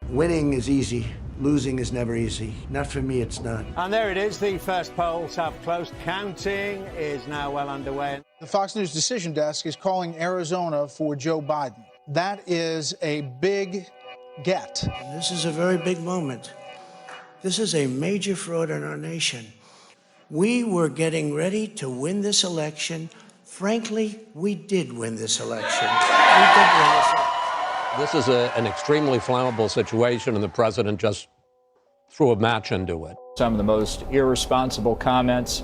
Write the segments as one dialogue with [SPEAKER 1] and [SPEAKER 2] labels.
[SPEAKER 1] Winning is easy. Losing is never easy. Not for me, it's not.
[SPEAKER 2] And there it is. The first polls have closed. Counting is now well underway.
[SPEAKER 3] The Fox News Decision Desk is calling Arizona for Joe Biden. That is a big get.
[SPEAKER 1] This is a very big moment. This is a major fraud in our nation. We were getting ready to win this election. Frankly, we did win this election. We did win this election.
[SPEAKER 4] This is an extremely flammable situation, and the president just threw a match into it.
[SPEAKER 5] Some of the most irresponsible comments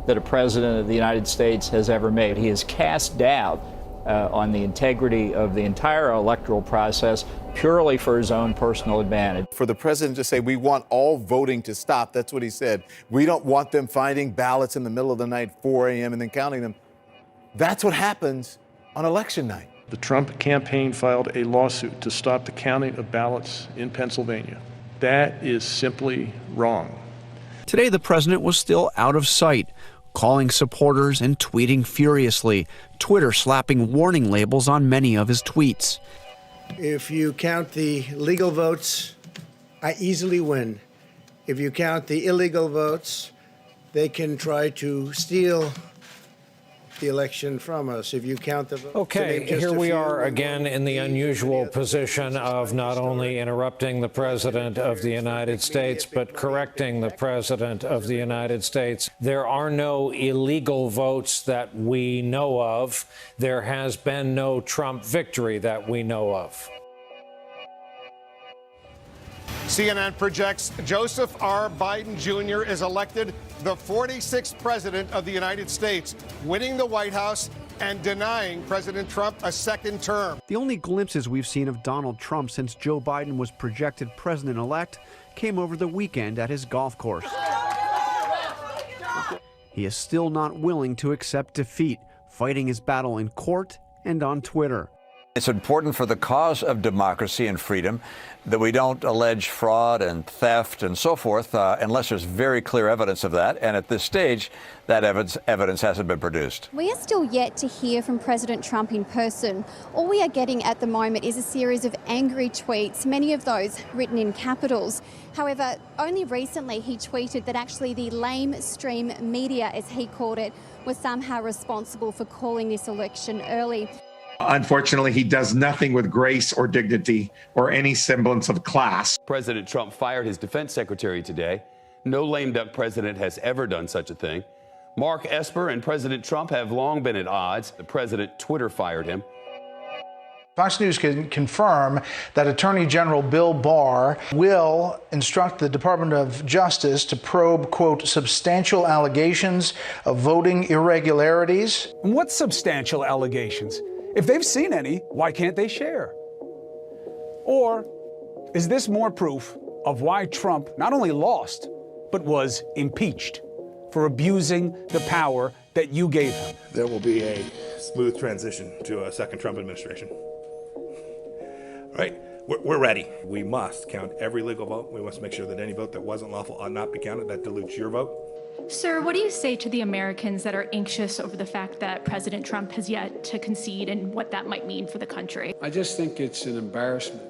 [SPEAKER 5] that a president of the United States has ever made. He has cast doubt on the integrity of the entire electoral process purely for his own personal advantage.
[SPEAKER 6] For the president to say, we want all voting to stop, that's what he said. We don't want them finding ballots in the middle of the night, 4 a.m., and then counting them. That's what happens on election night.
[SPEAKER 7] The Trump campaign filed a lawsuit to stop the counting of ballots in Pennsylvania. That is simply wrong.
[SPEAKER 8] Today, the president was still out of sight, calling supporters and tweeting furiously, Twitter slapping warning labels on many of his tweets.
[SPEAKER 1] If you count the legal votes, I easily win. If you count the illegal votes, they can try to steal the election from us. If you count the votes.
[SPEAKER 9] Okay, here we are again in the unusual position of not only interrupting the President of the United States, but correcting the President of the United States. There are no illegal votes that we know of. There has been no Trump victory that we know of.
[SPEAKER 10] CNN projects Joseph R. Biden Jr. is elected the 46th president of the United States, winning the White House and denying President Trump a second term.
[SPEAKER 8] The only glimpses we've seen of Donald Trump since Joe Biden was projected president-elect came over the weekend at his golf course. He is still not willing to accept defeat, fighting his battle in court and on Twitter.
[SPEAKER 11] It's important for the cause of democracy and freedom that we don't allege fraud and theft and so forth unless there's very clear evidence of that. And at this stage, that evidence hasn't been produced.
[SPEAKER 12] We are still yet to hear from President Trump in person. All we are getting at the moment is a series of angry tweets, many of those written in capitals. However, only recently he tweeted that actually the lamestream media, as he called it, was somehow responsible for calling this election early.
[SPEAKER 13] Unfortunately, he does nothing with grace or dignity or any semblance of class.
[SPEAKER 14] President Trump fired his defense secretary today. No lame duck president has ever done such a thing. Mark Esper and President Trump have long been at odds. The president Twitter fired him.
[SPEAKER 3] Fox News can confirm that Attorney General Bill Barr will instruct the Department of Justice to probe, quote, substantial allegations of voting irregularities.
[SPEAKER 15] What substantial allegations? If they've seen any, why can't they share? Or is this more proof of why Trump not only lost, but was impeached for abusing the power that you gave him?
[SPEAKER 16] There will be a smooth transition to a second Trump administration. Right? We're ready. We must count every legal vote. We must make sure that any vote that wasn't lawful ought not be counted. That dilutes your vote.
[SPEAKER 17] Sir, what do you say to the Americans that are anxious over the fact that President Trump has yet to concede and what that might mean for the country?
[SPEAKER 18] I just think it's an embarrassment